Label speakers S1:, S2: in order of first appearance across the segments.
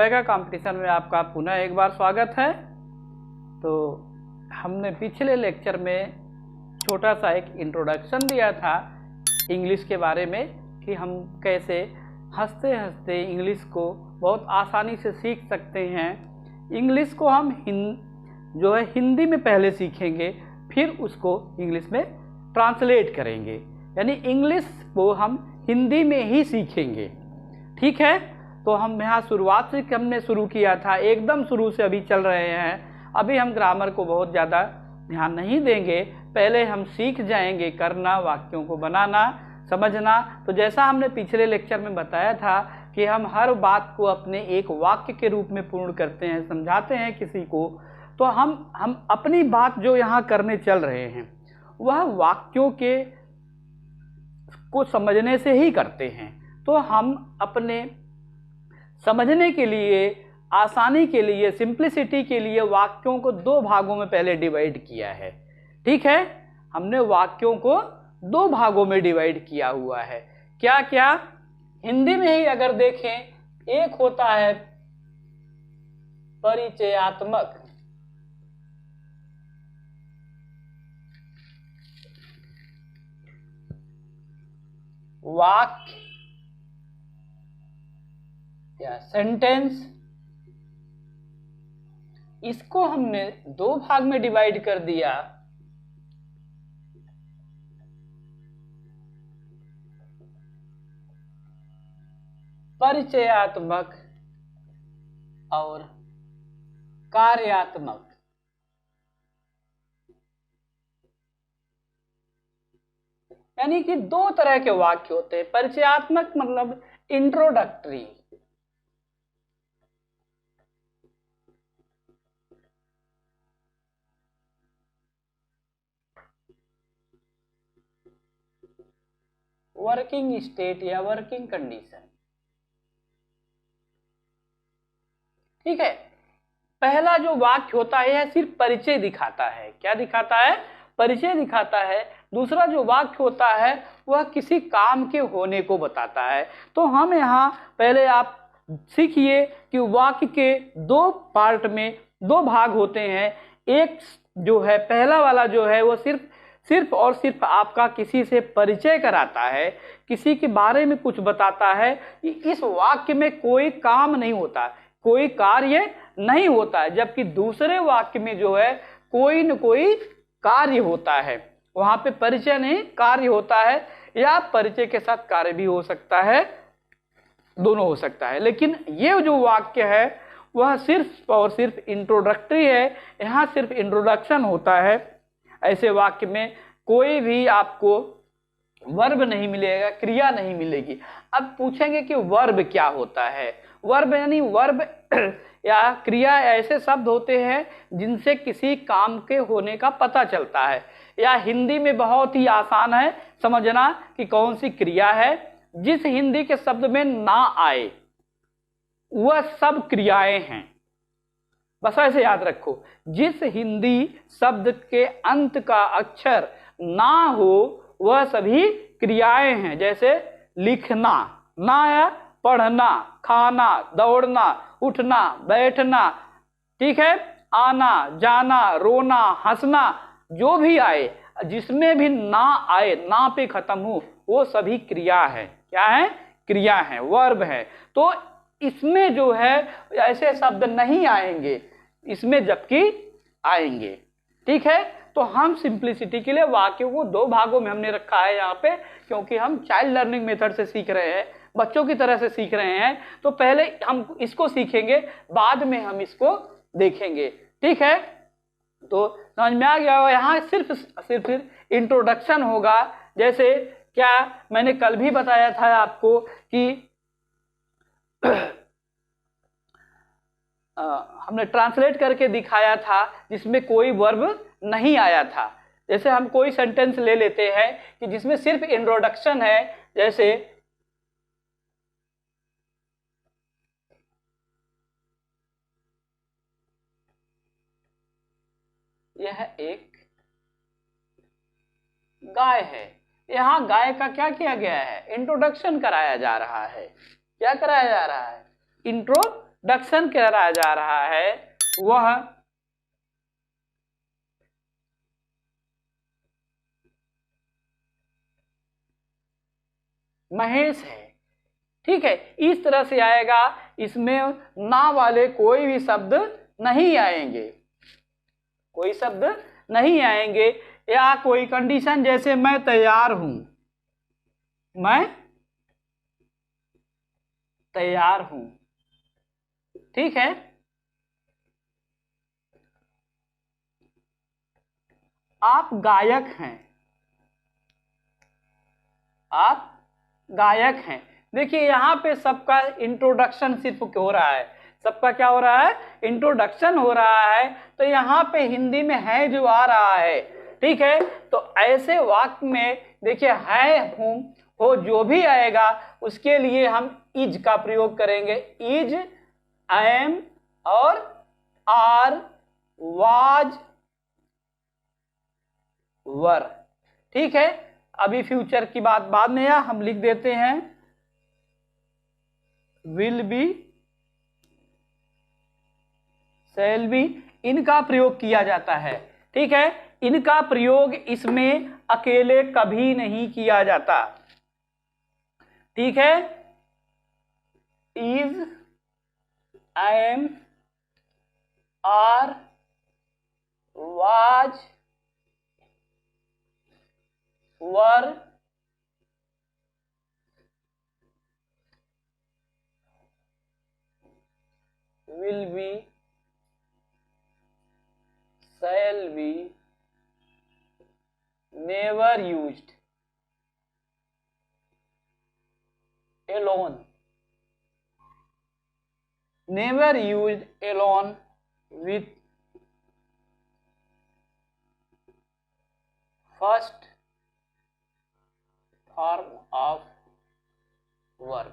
S1: का कंपटीशन में आपका पुनः एक बार स्वागत है। तो हमने पिछले लेक्चर में छोटा सा एक इंट्रोडक्शन दिया था इंग्लिश के बारे में कि हम कैसे हंसते हंसते इंग्लिश को बहुत आसानी से सीख सकते हैं। इंग्लिश को हम हिंदी में पहले सीखेंगे, फिर उसको इंग्लिश में ट्रांसलेट करेंगे, यानी इंग्लिश को हम हिंदी में ही सीखेंगे। ठीक है, तो हम यहाँ शुरुआत से हमने शुरू किया था, एकदम शुरू से अभी चल रहे हैं। अभी हम ग्रामर को बहुत ज़्यादा ध्यान नहीं देंगे, पहले हम सीख जाएंगे करना, वाक्यों को बनाना, समझना। तो जैसा हमने पिछले लेक्चर में बताया था कि हम हर बात को अपने एक वाक्य के रूप में पूर्ण करते हैं, समझाते हैं किसी को। तो हम अपनी बात जो यहाँ करने चल रहे हैं वह वाक्यों के को समझने से ही करते हैं। तो हम अपने समझने के लिए, आसानी के लिए, सिंप्लिसिटी के लिए वाक्यों को दो भागों में पहले डिवाइड किया है। ठीक है, हमने वाक्यों को दो भागों में डिवाइड किया हुआ है। क्या क्या? हिंदी में ही अगर देखें, एक होता है परिचयात्मक, वाक्य या सेंटेंस, इसको हमने दो भाग में डिवाइड कर दिया। परिचयात्मक और कार्यात्मक। यानी कि दो तरह के वाक्य होते हैं। परिचयात्मक मतलब इंट्रोडक्टरी, वर्किंग स्टेट या वर्किंग कंडीशन। ठीक है, पहला जो वाक्य होता है यह सिर्फ परिचय दिखाता है। क्या दिखाता है? परिचय दिखाता है। दूसरा जो वाक्य होता है वह किसी काम के होने को बताता है। तो हम यहाँ पहले आप सीखिए कि वाक्य के दो पार्ट में दो भाग होते हैं। एक जो है पहला वाला जो है वो सिर्फ और सिर्फ आपका किसी से परिचय कराता है, किसी के बारे में कुछ बताता है कि इस वाक्य में कोई काम नहीं होता, कोई कार्य नहीं होता है। जबकि दूसरे वाक्य में जो है कोई न कोई कार्य होता है, वहां पे परिचय नहीं कार्य होता है, या परिचय के साथ कार्य भी हो सकता है, दोनों हो सकता है। लेकिन ये जो वाक्य है वह सिर्फ और सिर्फ इंट्रोडक्टरी है, यहाँ सिर्फ इंट्रोडक्शन होता है। ऐसे वाक्य में कोई भी आपको वर्ब नहीं मिलेगा, क्रिया नहीं मिलेगी। अब पूछेंगे कि वर्ब क्या होता है? वर्ब यानी वर्ब या क्रिया ऐसे शब्द होते हैं जिनसे किसी काम के होने का पता चलता है। या हिंदी में बहुत ही आसान है समझना कि कौन सी क्रिया है। जिस हिंदी के शब्द में ना आए वह सब क्रियाएं हैं, बस ऐसे याद रखो। जिस हिंदी शब्द के अंत का अक्षर ना हो वह सभी क्रियाएं हैं। जैसे लिखना, ना या पढ़ना, खाना, दौड़ना, उठना, बैठना, ठीक है, आना, जाना, रोना, हंसना, जो भी आए, जिसमें भी ना आए, ना पे खत्म हो, वो सभी क्रिया है। क्या है? क्रिया है, वर्ब है। तो इसमें जो है ऐसे शब्द नहीं आएंगे, इसमें जबकि आएंगे। ठीक है, तो हम सिंप्लिसिटी के लिए वाक्यों को दो भागों में हमने रखा है यहाँ पे, क्योंकि हम चाइल्ड लर्निंग मेथड से सीख रहे हैं, बच्चों की तरह से सीख रहे हैं। तो पहले हम इसको सीखेंगे, बाद में हम इसको देखेंगे। ठीक है, तो समझ में आ गया। यहाँ सिर्फ इंट्रोडक्शन होगा। जैसे क्या मैंने कल भी बताया था आपको कि हमने ट्रांसलेट करके दिखाया था जिसमें कोई वर्ब नहीं आया था। जैसे हम कोई सेंटेंस ले लेते हैं कि जिसमें सिर्फ इंट्रोडक्शन है, जैसे यह एक गाय है। यहाँ गाय का क्या किया गया है? इंट्रोडक्शन कराया जा रहा है। क्या कराया जा रहा है? इंट्रोडक्शन दक्षण कराया जा रहा है वह महेश है। ठीक है, इस तरह से आएगा, इसमें ना वाले कोई भी शब्द नहीं आएंगे, कोई शब्द नहीं आएंगे। या कोई कंडीशन जैसे मैं तैयार हूं, मैं तैयार हूं। ठीक है, आप गायक हैं, आप गायक हैं। देखिए यहाँ पे सबका इंट्रोडक्शन सिर्फ हो रहा है, सबका क्या हो रहा है, इंट्रोडक्शन हो रहा है। तो यहाँ पे हिंदी में है जो आ रहा है। ठीक है, तो ऐसे वाक्य में देखिए है, हूं, हो, जो भी आएगा उसके लिए हम इज का प्रयोग करेंगे। इज, एम और आर, वाज, वर। ठीक है, अभी फ्यूचर की बात बाद में या हम लिख देते हैं विल बी, शैल बी, इनका प्रयोग किया जाता है। ठीक है, इनका प्रयोग इसमें अकेले कभी नहीं किया जाता। ठीक है, is, am, are, was, were, will be, shall be, never used alone, never used alone with first form of verb।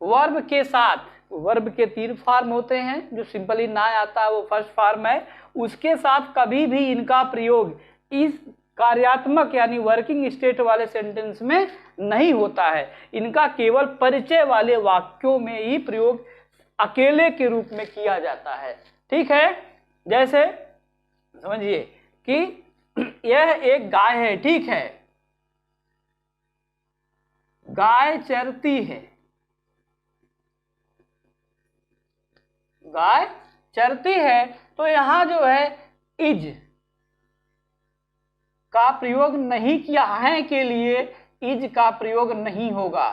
S1: Verb के साथ, वर्ब के 3 फॉर्म होते हैं, जो सिंपली ना आता है वो फर्स्ट फॉर्म है। उसके साथ कभी भी इनका प्रयोग इस कार्यात्मक यानी वर्किंग स्टेट वाले सेंटेंस में नहीं होता है। इनका केवल परिचय वाले वाक्यों में ही प्रयोग अकेले के रूप में किया जाता है। ठीक है, जैसे समझिए कि यह एक गाय है। ठीक है, गाय चरती है, गाय चरती है, तो यहां जो है इज का प्रयोग नहीं किया है के लिए इज का प्रयोग नहीं होगा।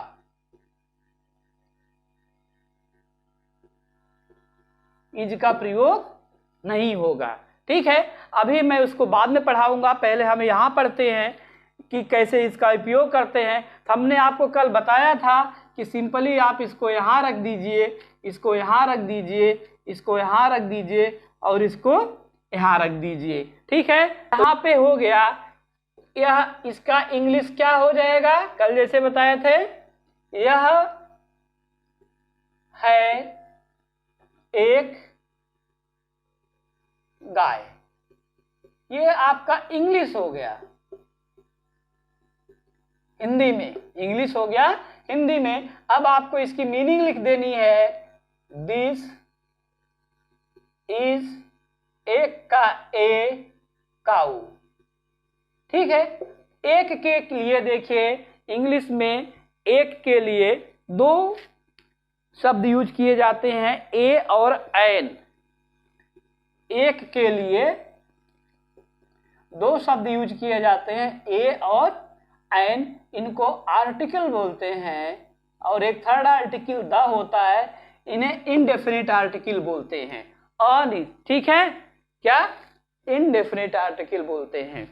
S1: इज का प्रयोग नहीं होगा। ठीक है, अभी मैं उसको बाद में पढ़ाऊंगा, पहले हम यहां पढ़ते हैं कि कैसे इसका उपयोग करते हैं। हमने आपको कल बताया था कि सिंपली आप इसको यहां रख दीजिए, इसको यहां रख दीजिए, इसको यहां रख दीजिए और इसको यहां रख दीजिए। ठीक है, यहां पे हो गया। यह इसका इंग्लिश क्या हो जाएगा, कल जैसे बताए थे, यह है एक गाय। ये आपका इंग्लिश हो गया, हिंदी में इंग्लिश हो गया हिंदी में। अब आपको इसकी मीनिंग लिख देनी है। दिस इज एक का ए काऊ। ठीक है, एक के लिए देखिए इंग्लिश में एक के लिए 2 शब्द यूज किए जाते हैं, ए और एन। एक के लिए 2 शब्द यूज किए जाते हैं, ए और एन। इनको आर्टिकल बोलते हैं और एक थर्ड आर्टिकल द होता है, इन्हें इनडेफिनिट आर्टिकल बोलते हैं। अन, ठीक है, क्या इनडेफिनिट आर्टिकल बोलते हैं।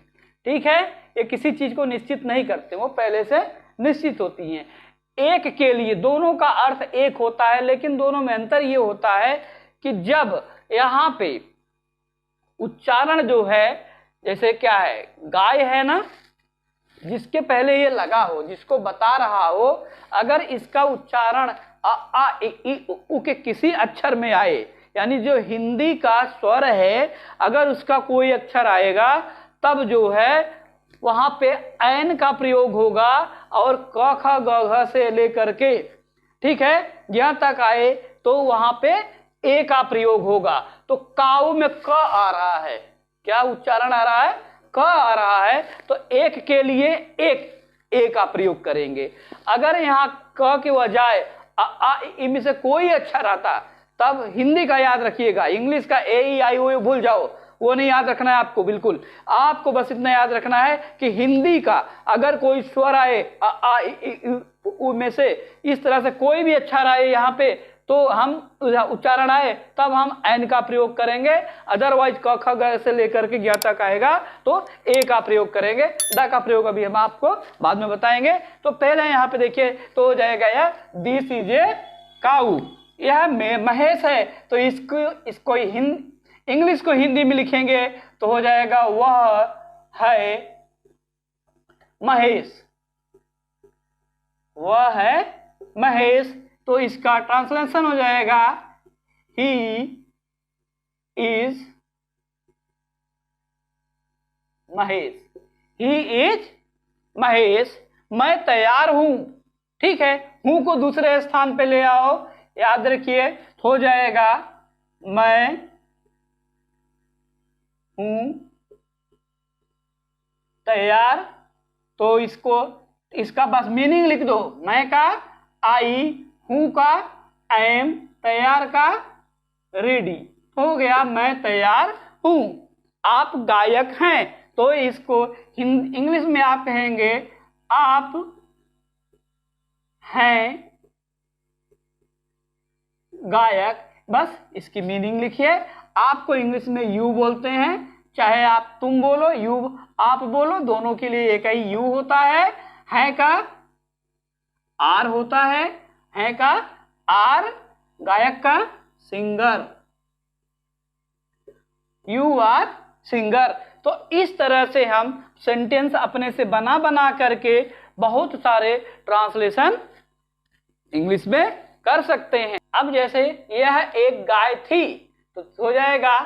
S1: ठीक है, ये किसी चीज को निश्चित नहीं करते, वो पहले से निश्चित होती हैं। एक के लिए दोनों का अर्थ एक होता है, लेकिन दोनों में अंतर ये होता है कि जब यहाँ पे उच्चारण जो है, जैसे क्या है, गाय है ना, जिसके पहले ये लगा हो, जिसको बता रहा हो, अगर इसका उच्चारण अ आ इ उ के किसी अक्षर में आए, यानी जो हिंदी का स्वर है, अगर उसका कोई अक्षर आएगा तब जो है वहां पे ऐन का प्रयोग होगा और क ख ग घ से लेकर के, ठीक है, यहाँ तक आए तो वहां पे ए का प्रयोग होगा। तो काऊ में क आ रहा है, क्या उच्चारण आ रहा है, क आ रहा है, तो एक के लिए एक ए का प्रयोग करेंगे। अगर यहाँ क के बजाय इनमें से कोई अच्छा रहता तब हिंदी का याद रखिएगा, इंग्लिश का ए ई आई ओ भूल जाओ, वो नहीं याद रखना है आपको। बिल्कुल आपको बस इतना याद रखना है कि हिंदी का अगर कोई स्वर आए में से इस तरह से कोई भी अच्छा रहा है यहाँ पे, तो हम उच्चारण आए तब हम एन का प्रयोग करेंगे। अदरवाइज क ख ग से लेकर के ज्ञ तक आएगा तो ए का प्रयोग करेंगे। द का प्रयोग अभी हम आपको बाद में बताएंगे। तो पहले यहाँ पे देखिए तो हो जाएगा यह दिस इज ए काऊ, यह महेश है, तो इसको इंग्लिश को हिंदी में लिखेंगे तो हो जाएगा वह है महेश, वह है महेश। तो इसका ट्रांसलेशन हो जाएगा he is Mahesh, he is Mahesh. मैं तैयार हूं, ठीक है, हूं को दूसरे स्थान पे ले आओ, याद रखिए हो जाएगा मैं हूं तैयार। तो इसका बस मीनिंग लिख दो, मैं का आई, हूं का एम, तैयार का रेडी, हो गया मैं तैयार हूं। आप गायक हैं तो इसको इंग्लिश में आप कहेंगे आप हैं गायक, बस इसकी मीनिंग लिखिए। आपको इंग्लिश में यू बोलते हैं, चाहे आप तुम बोलो यू आप बोलो, दोनों के लिए एक ही यू होता है का आर होता है का आर, गायक का सिंगर, यू आर सिंगर। तो इस तरह से हम सेंटेंस अपने से बना करके बहुत सारे ट्रांसलेशन इंग्लिश में कर सकते हैं। अब जैसे यह एक गाय थी तो हो जाएगा,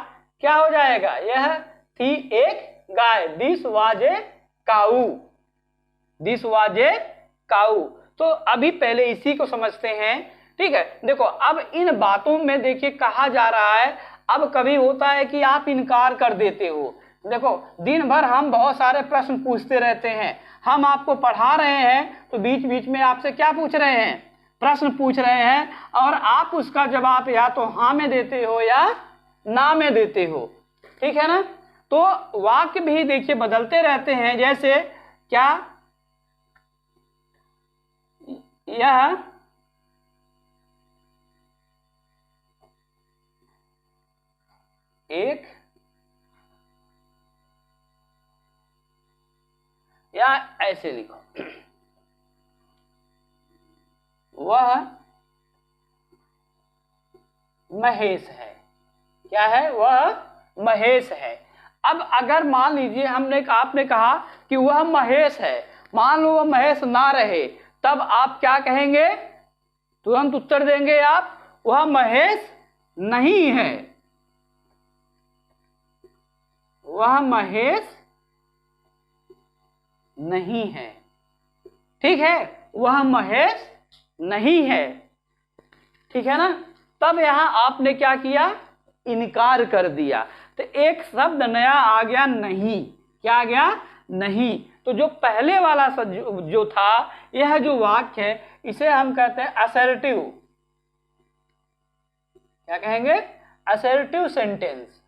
S1: क्या हो जाएगा, यह थी एक गाय, this was a cow, this was a cow. तो अभी पहले इसी को समझते हैं, ठीक है। देखो अब इन बातों में देखिए कहा जा रहा है, अब कभी होता है कि आप इनकार कर देते हो। देखो दिन भर हम बहुत सारे प्रश्न पूछते रहते हैं, हम आपको पढ़ा रहे हैं तो बीच बीच में आपसे क्या पूछ रहे हैं, प्रश्न पूछ रहे हैं, और आप उसका जवाब या तो हाँ में देते हो या ना में देते हो, ठीक है ना। तो वाक्य भी देखिए बदलते रहते हैं, जैसे क्या, यह एक, या ऐसे लिखो वह महेश है, क्या है, वह महेश है। अब अगर मान लीजिए आपने कहा कि वह महेश है, मान लो वह महेश ना रहे, तब आप क्या कहेंगे, तुरंत उत्तर देंगे आप, वह महेश नहीं है, वह महेश नहीं है, ठीक है, वह महेश नहीं है, ठीक है ना। तब यहां आपने क्या किया, इनकार कर दिया, तो एक शब्द नया आ गया नहीं, क्या आ गया, नहीं। तो जो पहले वाला जो था, यह जो वाक्य है इसे हम कहते हैं असर्टिव, क्या कहेंगे, असर्टिव सेंटेंस,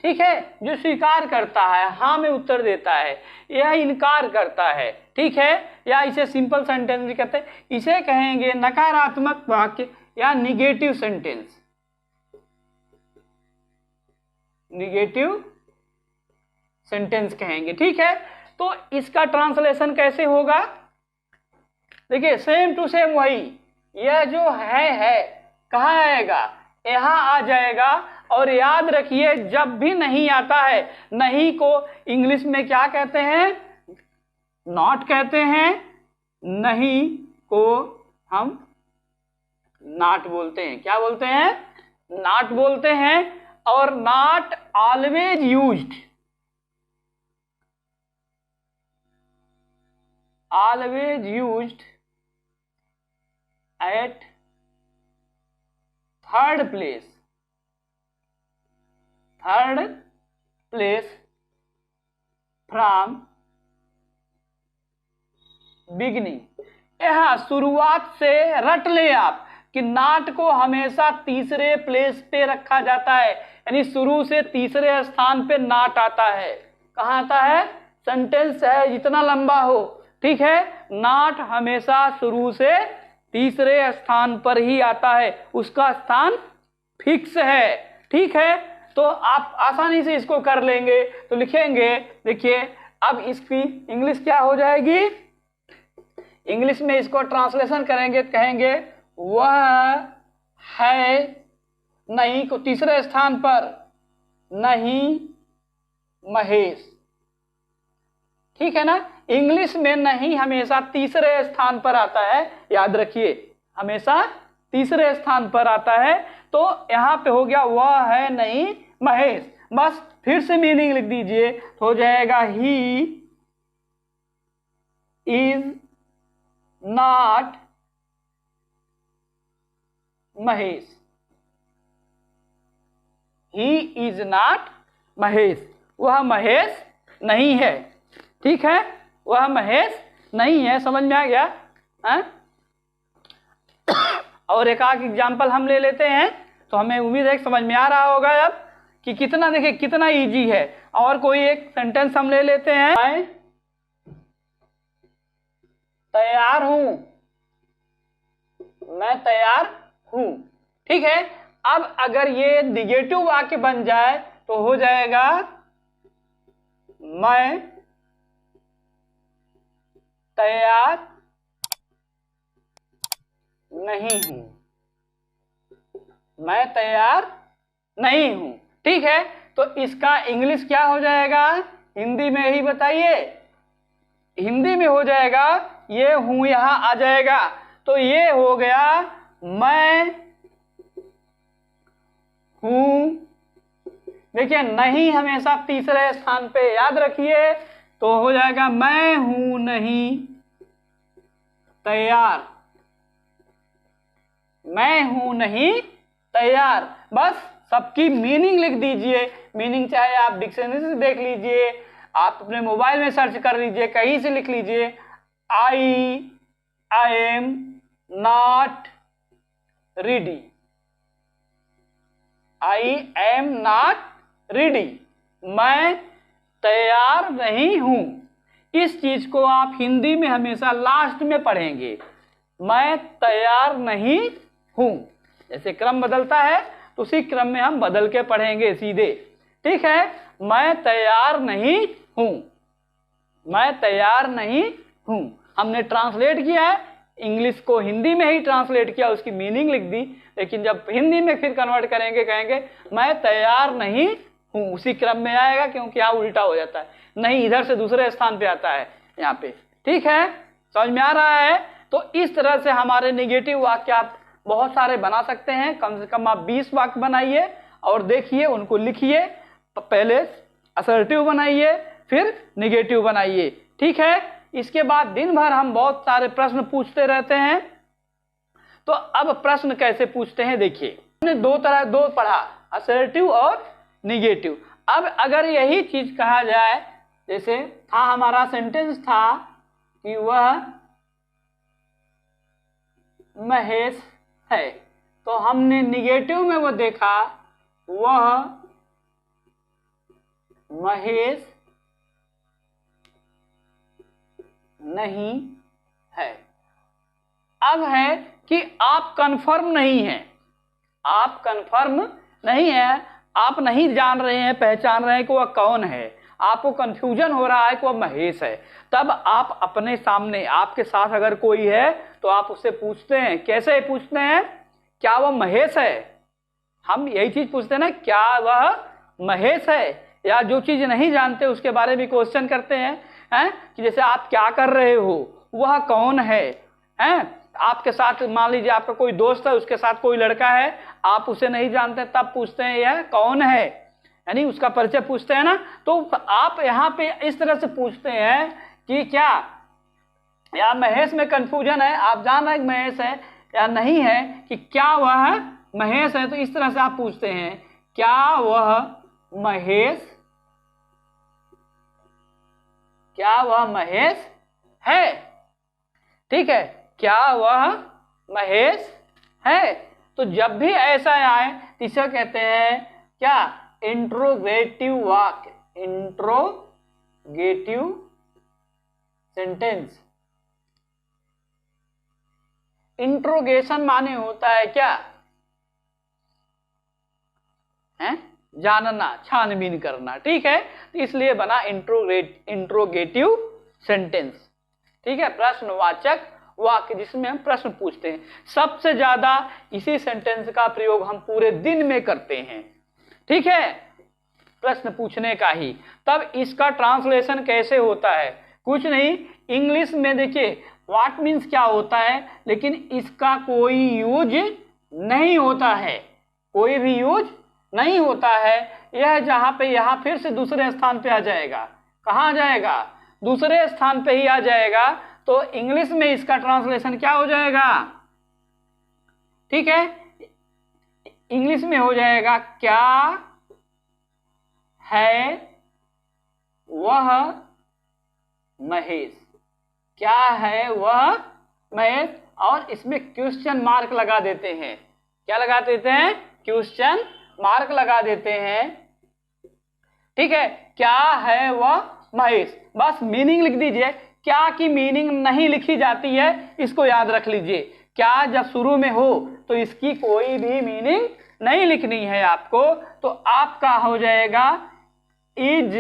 S1: ठीक है, जो स्वीकार करता है, हाँ में उत्तर देता है, यह इनकार करता है, ठीक है, या इसे सिंपल सेंटेंस भी कहते हैं, इसे कहेंगे नकारात्मक वाक्य या निगेटिव सेंटेंस, निगेटिव सेंटेंस कहेंगे, ठीक है। तो इसका ट्रांसलेशन कैसे होगा, देखिए सेम टू सेम वही, यह जो है कहाँ आएगा, यहां आ जाएगा। और याद रखिए जब भी नहीं आता है, नहीं को इंग्लिश में क्या कहते हैं, नॉट कहते हैं, नहीं को हम नॉट बोलते हैं, क्या बोलते हैं, नॉट बोलते हैं। और not always used, always used eight third place from beginning. यहां शुरुआत से रट ले आप कि नाट को हमेशा तीसरे प्लेस पे रखा जाता है, यानी शुरू से तीसरे स्थान पे नाट आता है। कहां आता है? सेंटेंस है जितना लंबा हो, ठीक है, नाट हमेशा शुरू से तीसरे स्थान पर ही आता है, उसका स्थान फिक्स है, ठीक है। तो आप आसानी से इसको कर लेंगे। तो लिखेंगे, देखिए अब इसकी इंग्लिश क्या हो जाएगी, इंग्लिश में इसको ट्रांसलेशन करेंगे, कहेंगे वह है नहीं को तीसरे स्थान पर नहीं महेश, ठीक है ना। इंग्लिश में नहीं हमेशा तीसरे स्थान पर आता है, याद रखिए, हमेशा तीसरे स्थान पर आता है। तो यहां पे हो गया वह है नहीं महेश। बस फिर से मीनिंग लिख दीजिए, तो हो जाएगा he is not Mahesh, he is not Mahesh, वह महेश नहीं है, ठीक है, वह महेश नहीं है। समझ में आ गया है? और एक आध एग्जाम्पल हम ले लेते हैं, तो हमें उम्मीद है कि समझ में आ रहा होगा अब कि कितना, देखिए कितना इजी है। और कोई एक सेंटेंस हम ले लेते हैं, मैं तैयार हूं, मैं तैयार हूं, ठीक है। अब अगर ये निगेटिव वाक्य बन जाए तो हो जाएगा मैं तैयार नहीं हूं, मैं तैयार नहीं हूं, ठीक है। तो इसका इंग्लिश क्या हो जाएगा, हिंदी में ही बताइए, हिंदी में हो जाएगा, ये हूं यहां आ जाएगा, तो ये हो गया मैं हूं। देखिए नहीं हमेशा तीसरे स्थान पे, याद रखिए, तो हो जाएगा मैं हूं नहीं तैयार, मैं हूं नहीं तैयार। बस सबकी मीनिंग लिख दीजिए, मीनिंग चाहे आप डिक्शनरी से देख लीजिए, आप अपने मोबाइल में सर्च कर लीजिए, कहीं से लिख लीजिए, I am not ready, I am not ready, मैं तैयार नहीं हूं। इस चीज को आप हिंदी में हमेशा लास्ट में पढ़ेंगे, मैं तैयार नहीं हूं। जैसे क्रम बदलता है तो उसी क्रम में हम बदल के पढ़ेंगे सीधे, ठीक है। मैं तैयार नहीं हूं, मैं तैयार नहीं हूं। हमने ट्रांसलेट किया है, इंग्लिश को हिंदी में ही ट्रांसलेट किया, उसकी मीनिंग लिख दी, लेकिन जब हिंदी में फिर कन्वर्ट करेंगे कहेंगे मैं तैयार नहीं हूं, उसी क्रम में आएगा, क्योंकि यहाँ उल्टा हो जाता है, नहीं इधर से दूसरे स्थान पे आता है यहाँ पे, ठीक है। समझ में आ रहा है? तो इस तरह से हमारे नेगेटिव वाक्य आप बहुत सारे बना सकते हैं, कम से कम आप 20 वाक्य बनाइए और देखिए, उनको लिखिए, पहले असर्टिव बनाइए फिर नेगेटिव बनाइए, ठीक है। इसके बाद दिन भर हम बहुत सारे प्रश्न पूछते रहते हैं। तो अब प्रश्न कैसे पूछते हैं देखिए, हमने दो पढ़ा, असर्टिव और नेगेटिव। अब अगर यही चीज कहा जाए, जैसे था हमारा सेंटेंस था कि वह महेश है, तो हमने निगेटिव में वो देखा वह महेश नहीं है। अब है कि आप कंफर्म नहीं हैं, आप कंफर्म नहीं है, आप नहीं जान रहे हैं, पहचान रहे हैं कि वह कौन है, आपको कंफ्यूजन हो रहा है कि वह महेश है। तब आप अपने सामने, आपके साथ अगर कोई है तो आप उससे पूछते हैं, कैसे पूछते हैं, क्या वह महेश है। हम यही चीज पूछते हैं ना, क्या वह महेश है, या जो चीज नहीं जानते उसके बारे में क्वेश्चन करते हैं, कि जैसे आप क्या कर रहे हो, वह कौन है, आपके साथ मान लीजिए आपका कोई दोस्त है, उसके साथ कोई लड़का है, आप उसे नहीं जानते, तब पूछते हैं यह कौन है, यानी उसका परिचय पूछते हैं ना। तो आप यहाँ पे इस तरह से पूछते हैं कि क्या या महेश में कंफ्यूजन है, आप जान रहे हैं महेश है, या नहीं है कि क्या वह महेश है, तो इस तरह से आप पूछते हैं, क्या वह महेश, क्या वह महेश है। ठीक है, क्या वह महेश है। तो जब भी ऐसा आए तो इसे कहते हैं क्या, इंट्रोगेटिव वाक्य, इंट्रोगेटिव सेंटेंस। इंट्रोगेशन माने होता है क्या है, जानना, छानबीन करना। ठीक है, तो इसलिए बना इंट्रोगेटिव सेंटेंस। ठीक है, प्रश्नवाचक वाक्य जिसमें हम प्रश्न पूछते हैं। सबसे ज्यादा इसी सेंटेंस का प्रयोग हम पूरे दिन में करते हैं। ठीक है, प्रश्न पूछने का ही। तब इसका ट्रांसलेशन कैसे होता है, कुछ नहीं, इंग्लिश में देखिए व्हाट मीन्स क्या होता है, लेकिन इसका कोई यूज नहीं होता है, कोई भी यूज नहीं होता है। यह जहां पे, यहां फिर से दूसरे स्थान पे आ जाएगा। कहां आ जाएगा, दूसरे स्थान पे ही आ जाएगा। तो इंग्लिश में इसका ट्रांसलेशन क्या हो जाएगा, ठीक है, इंग्लिश में हो जाएगा, क्या है वह महेश, क्या है वह महेश। और इसमें क्वेश्चन मार्क लगा देते हैं। क्या लगा देते हैं, क्वेश्चन मार्क लगा देते हैं। ठीक है, क्या है वह महेश, बस मीनिंग लिख दीजिए। क्या की मीनिंग नहीं लिखी जाती है, इसको याद रख लीजिए। क्या जब शुरू में हो तो इसकी कोई भी मीनिंग नहीं लिखनी है आपको। तो आपका हो जाएगा, is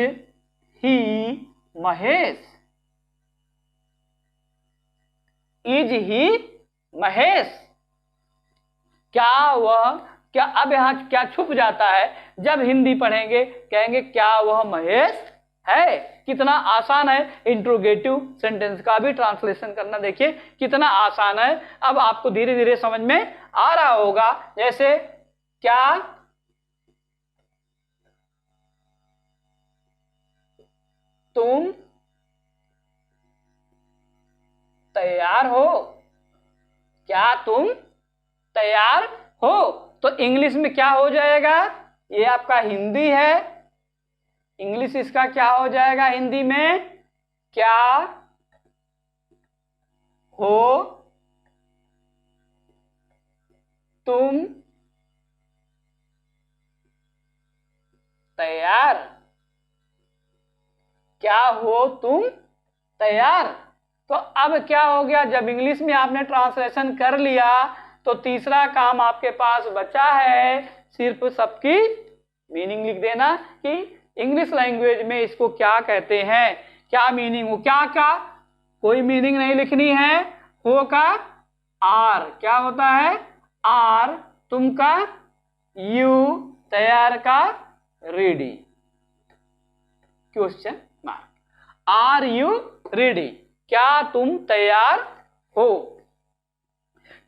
S1: he Mahesh, is he Mahesh. क्या वह, क्या, अब यहां क्या छुप जाता है, जब हिंदी पढ़ेंगे कहेंगे क्या वह महेश है। कितना आसान है इंट्रोगेटिव सेंटेंस का भी ट्रांसलेशन करना, देखिए कितना आसान है। अब आपको धीरे धीरे समझ में आ रहा होगा। जैसे क्या तुम तैयार हो, क्या तुम तैयार हो। तो इंग्लिश में क्या हो जाएगा, ये आपका हिंदी है, इंग्लिश इसका क्या हो जाएगा हिंदी में, क्या हो तुम तैयार, क्या हो तुम तैयार। तो अब क्या हो गया, जब इंग्लिश में आपने ट्रांसलेशन कर लिया तो तीसरा काम आपके पास बचा है, सिर्फ सबकी मीनिंग लिख देना कि इंग्लिश लैंग्वेज में इसको क्या कहते हैं, क्या मीनिंग हो। क्या क्या, कोई मीनिंग नहीं लिखनी है। हो का आर, क्या होता है आर, तुम का यू, तैयार का ready, question mark, are you ready, क्या तुम तैयार हो।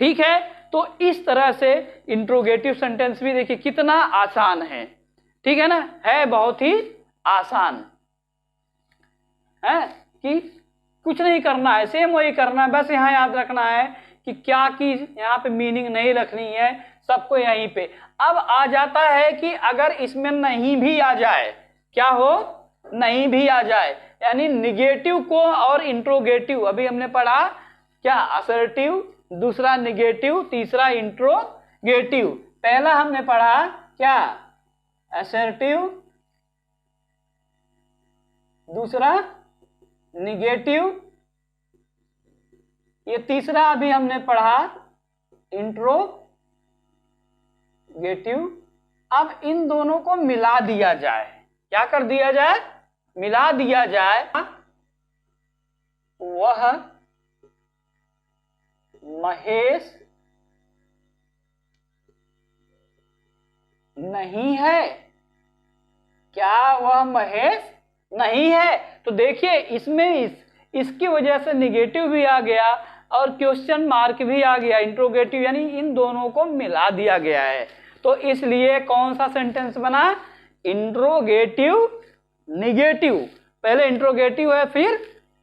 S1: ठीक है, तो इस तरह से इंट्रोगेटिव सेंटेंस भी देखिए कितना आसान है। ठीक है ना, है बहुत ही आसान है कि कुछ नहीं करना है, सेम वही करना है। बस यहाँ याद रखना है कि क्या की यहाँ पे मीनिंग नहीं रखनी है, सबको यहीं पे। अब आ जाता है कि अगर इसमें नहीं भी आ जाए, क्या हो, नहीं भी आ जाए, यानी निगेटिव को और इंट्रोगेटिव अभी हमने पढ़ा, क्या असर्टिव, दूसरा निगेटिव, तीसरा इंट्रोगेटिव। पहला हमने पढ़ा क्या असर्टिव, दूसरा निगेटिव, ये तीसरा अभी हमने पढ़ा इंट्रोगेटिव। अब इन दोनों को मिला दिया जाए, क्या कर दिया जाए, मिला दिया जाए। वह महेश नहीं है, क्या वह महेश नहीं है। तो देखिए इसमें इसकी वजह से निगेटिव भी आ गया और क्वेश्चन मार्क भी आ गया, इंट्रोगेटिव, यानी इन दोनों को मिला दिया गया है। तो इसलिए कौन सा सेंटेंस बना, इंट्रोगेटिव निगेटिव। पहले इंट्रोगेटिव है फिर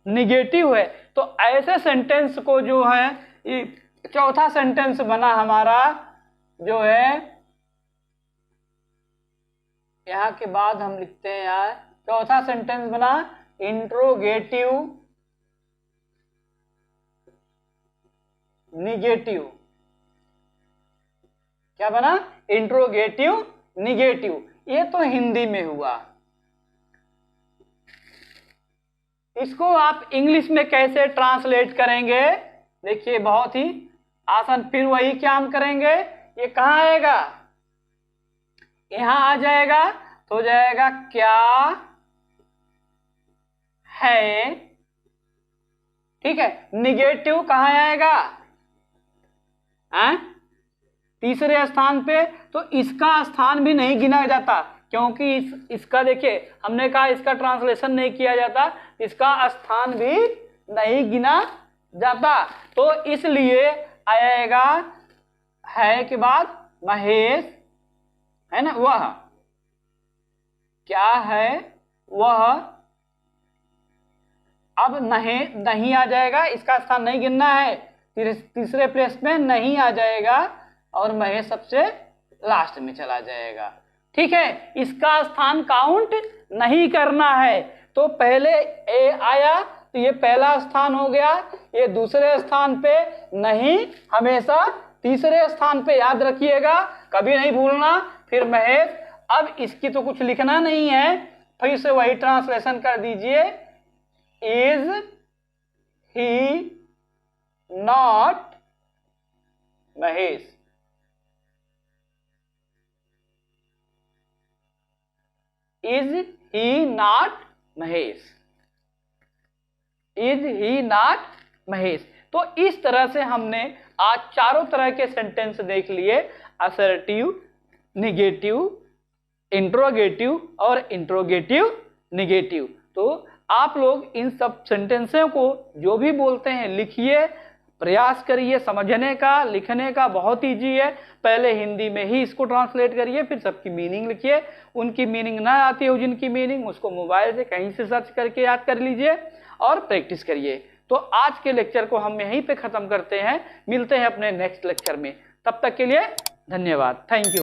S1: निगेटिव है। तो ऐसे सेंटेंस को जो है चौथा सेंटेंस बना हमारा जो है, यहां के बाद हम लिखते हैं यार, चौथा सेंटेंस बना इंट्रोगेटिव निगेटिव। क्या बना? Interrogative negative. ये तो हिंदी में हुआ। इसको आप इंग्लिश में कैसे ट्रांसलेट करेंगे? देखिए बहुत ही आसान। फिर वही काम करेंगे। ये कहाँ आएगा? यहां आ जाएगा तो हो जाएगा क्या है। ठीक है। निगेटिव कहाँ आएगा? तीसरे स्थान पे। तो इसका स्थान भी नहीं गिना जाता, क्योंकि इसका देखिए हमने कहा इसका ट्रांसलेशन नहीं किया जाता, इसका स्थान भी नहीं गिना जाता। तो इसलिए आएगा है के बाद महेश, है ना, वह। क्या है? वह। अब नहीं आ जाएगा, इसका स्थान नहीं गिनना है, तीसरे प्लेस में नहीं आ जाएगा और महेश सबसे लास्ट में चला जाएगा। ठीक है। इसका स्थान काउंट नहीं करना है। तो पहले ए आया तो ये पहला स्थान हो गया, ये दूसरे स्थान पे नहीं, हमेशा तीसरे स्थान पे याद रखिएगा, कभी नहीं भूलना। फिर महेश। अब इसकी तो कुछ लिखना नहीं है, फिर से वही ट्रांसलेशन कर दीजिए। Is he not Mahesh. Is he not Mahesh. Is he not Mahesh. तो इस तरह से हमने आज चारों तरह के सेंटेंस देख लिए, असर्टिव, निगेटिव, इंट्रोगेटिव और इंट्रोगेटिव निगेटिव। तो आप लोग इन सब सेंटेंसों को जो भी बोलते हैं लिखिए, प्रयास करिए समझने का, लिखने का बहुत ईजी है। पहले हिंदी में ही इसको ट्रांसलेट करिए, फिर सबकी मीनिंग लिखिए। उनकी मीनिंग ना आती हो जिनकी मीनिंग, उसको मोबाइल से कहीं से सर्च करके याद कर लीजिए और प्रैक्टिस करिए। तो आज के लेक्चर को हम यहीं पे खत्म करते हैं, मिलते हैं अपने नेक्स्ट लेक्चर में। तब तक के लिए धन्यवाद, थैंक यू।